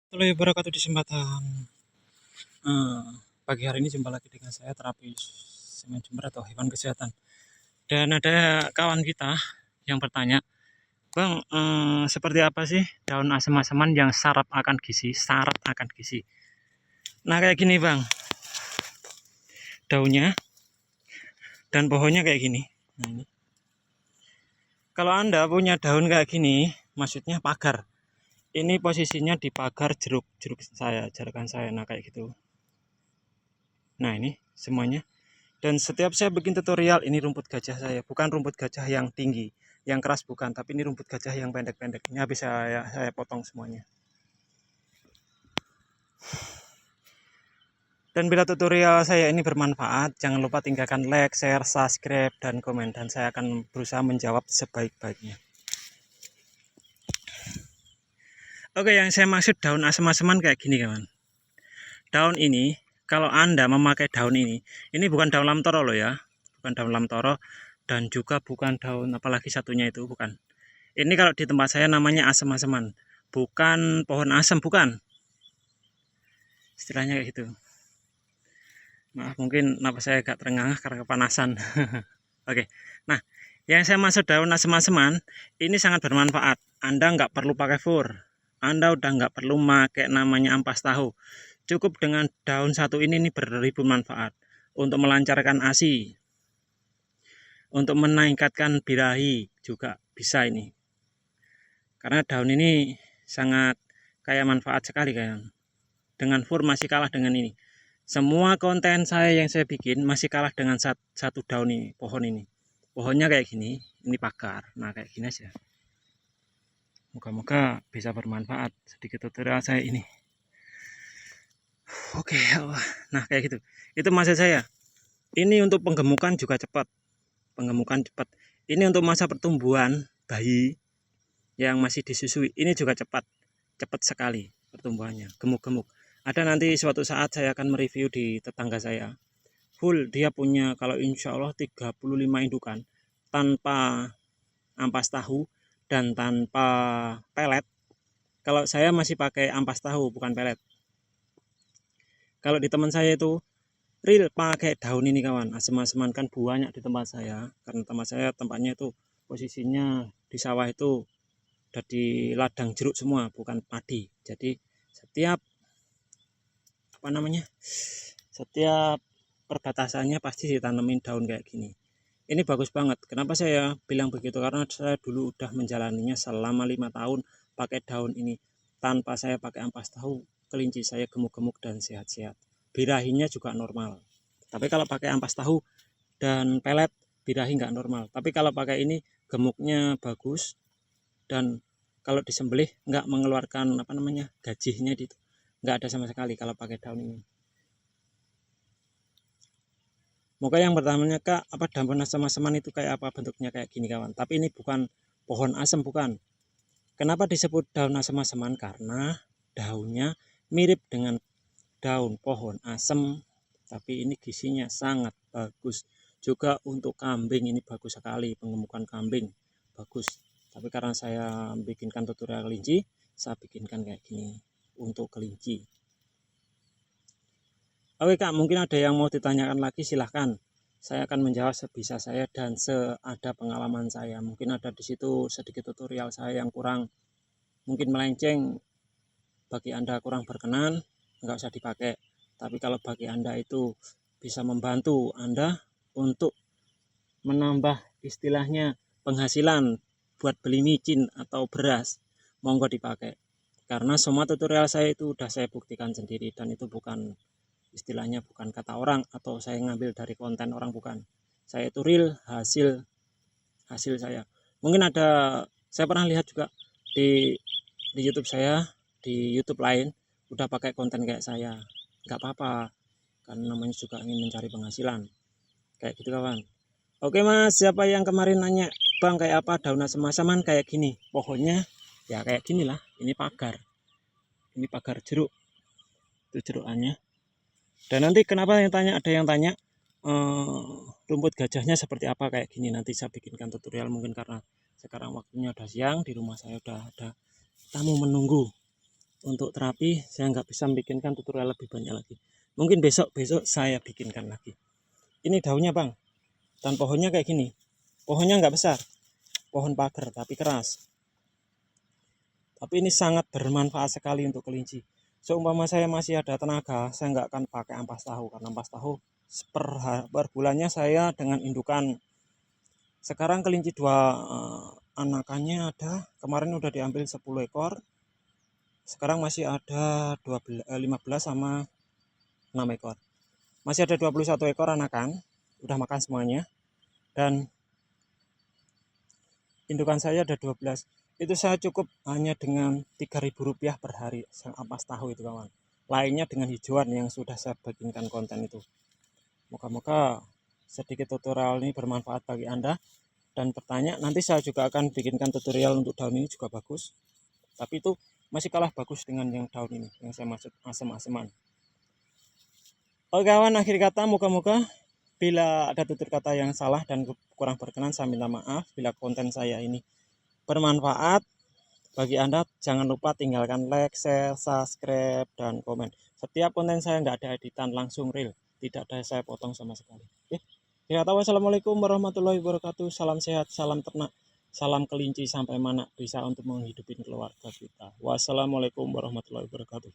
Halo wabarakatuh di kesempatan eh, pagi hari ini jumpa lagi dengan saya terapis semen Jember atau hewan kesehatan. Dan ada kawan kita yang bertanya, Bang, seperti apa sih daun asem-aseman yang syarat akan gizi? Syarat akan gizi. Nah kayak gini bang, daunnya dan pohonnya kayak gini. Nah, ini. Kalau anda punya daun kayak gini, maksudnya pagar. Ini posisinya di pagar jeruk saya, jarakan saya. Nah kayak gitu. Nah ini semuanya. Dan setiap saya bikin tutorial, ini rumput gajah saya, bukan rumput gajah yang tinggi, yang keras bukan, tapi ini rumput gajah yang pendek-pendek. Ini habis saya potong semuanya. Dan bila tutorial saya ini bermanfaat, jangan lupa tinggalkan like, share, subscribe, dan komen. Dan saya akan berusaha menjawab sebaik-baiknya. Oke, yang saya maksud daun asem-aseman kayak gini kawan. Daun ini, kalau Anda memakai daun ini bukan daun lamtoro loh ya. Bukan daun lamtoro, dan juga bukan daun apalagi satunya itu, bukan. Ini kalau di tempat saya namanya asem-aseman, bukan pohon asem, bukan. Istilahnya kayak gitu. Maaf mungkin napas saya agak terengah karena kepanasan. Oke, nah yang saya maksud daun asem-aseman ini sangat bermanfaat. Anda nggak perlu pakai fur, Anda udah nggak perlu pakai namanya ampas tahu. Cukup dengan daun satu ini beribu manfaat untuk melancarkan ASI, untuk meningkatkan birahi juga bisa ini. Karena daun ini sangat kaya manfaat sekali kan. Dengan fur masih kalah dengan ini. Semua konten saya yang saya bikin masih kalah dengan satu daun ini, pohon ini. Pohonnya kayak gini, ini pagar. Nah kayak gini aja. Moga-moga bisa bermanfaat sedikit tutorial saya ini. Oke, nah kayak gitu. Itu maksud saya. Ini untuk penggemukan juga cepat. Penggemukan cepat. Ini untuk masa pertumbuhan bayi yang masih disusui. Ini juga cepat. Cepat sekali pertumbuhannya, gemuk-gemuk. Ada nanti suatu saat saya akan mereview di tetangga saya. Full dia punya kalau insya Allah 35 indukan tanpa ampas tahu dan tanpa pelet. Kalau saya masih pakai ampas tahu bukan pelet. Kalau di teman saya itu real pakai daun ini kawan, asem-aseman kan banyak di tempat saya karena tempat saya tempatnya itu posisinya di sawah itu udah di ladang jeruk semua bukan padi. Jadi setiap apa namanya, setiap perbatasannya pasti ditanemin daun kayak gini. Ini bagus banget. Kenapa saya bilang begitu? Karena saya dulu udah menjalaninya selama 5 tahun pakai daun ini. Tanpa saya pakai ampas tahu, kelinci saya gemuk-gemuk dan sehat-sehat. Birahinya juga normal. Tapi kalau pakai ampas tahu dan pelet, birahi nggak normal. Tapi kalau pakai ini, gemuknya bagus. Dan kalau disembelih nggak mengeluarkan apa namanya, gajihnya itu. Nggak ada sama sekali kalau pakai daun ini. Moga yang pertamanya kak, apa daun asam-asaman itu kayak apa bentuknya kayak gini kawan. Tapi ini bukan pohon asam, bukan. Kenapa disebut daun asam-asaman? Karena daunnya mirip dengan daun pohon asam. Tapi ini gizinya sangat bagus. Juga untuk kambing ini bagus sekali, penggemukan kambing bagus. Tapi karena saya bikinkan tutorial kelinci, saya bikinkan kayak gini untuk kelinci. Oke kak, mungkin ada yang mau ditanyakan lagi, silahkan. Saya akan menjawab sebisa saya dan seada pengalaman saya. Mungkin ada di situ sedikit tutorial saya yang kurang, mungkin melenceng, bagi Anda kurang berkenan, nggak usah dipakai. Tapi kalau bagi Anda itu bisa membantu Anda untuk menambah istilahnya penghasilan buat beli micin atau beras, monggo dipakai. Karena semua tutorial saya itu udah saya buktikan sendiri dan itu bukan istilahnya bukan kata orang atau saya ngambil dari konten orang, bukan. Saya itu real hasil saya. Mungkin ada, saya pernah lihat juga di YouTube saya, di YouTube lain udah pakai konten kayak saya. Nggak apa-apa, karena namanya juga ingin mencari penghasilan. Kayak gitu kawan. Oke mas, siapa yang kemarin nanya, bang kayak apa daun asam-asaman kayak gini? Pohonnya ya kayak gini lah, ini pagar. Ini pagar jeruk. Itu jerukannya. Dan nanti kenapa ada yang tanya rumput gajahnya seperti apa kayak gini, nanti saya bikinkan tutorial. Mungkin karena sekarang waktunya udah siang, di rumah saya udah ada tamu menunggu. untuk terapi saya nggak bisa bikinkan tutorial lebih banyak lagi. Mungkin besok saya bikinkan lagi. Ini daunnya bang, dan pohonnya kayak gini. Pohonnya nggak besar, pohon pagar tapi keras. Tapi ini sangat bermanfaat sekali untuk kelinci. Seumpama saya masih ada tenaga, saya nggak akan pakai ampas tahu, karena ampas tahu per bulannya saya dengan indukan. Sekarang kelinci anakannya ada, kemarin udah diambil 10 ekor. Sekarang masih ada 15 sama 6 ekor. Masih ada 21 ekor anakan, udah makan semuanya. Dan indukan saya ada 12. Itu saya cukup hanya dengan Rp3.000 per hari ampas tahu itu kawan. Lainnya dengan hijauan yang sudah saya bikinkan konten itu. Moga-moga sedikit tutorial ini bermanfaat bagi Anda. Dan bertanya, nanti saya juga akan bikinkan tutorial untuk daun ini juga bagus. Tapi itu masih kalah bagus dengan yang daun ini, yang saya maksud asem-aseman. Oke kawan, akhir kata moga-moga bila ada tutur kata yang salah dan kurang berkenan, saya minta maaf. Bila konten saya ini bermanfaat bagi Anda, jangan lupa tinggalkan like, share, subscribe, dan komen. Setiap konten saya nggak ada editan, langsung real, tidak ada saya potong sama sekali. Oke, ya, wassalamualaikum warahmatullahi wabarakatuh. Salam sehat, salam ternak, salam kelinci sampai mana bisa untuk menghidupi keluarga kita. Wassalamualaikum warahmatullahi wabarakatuh.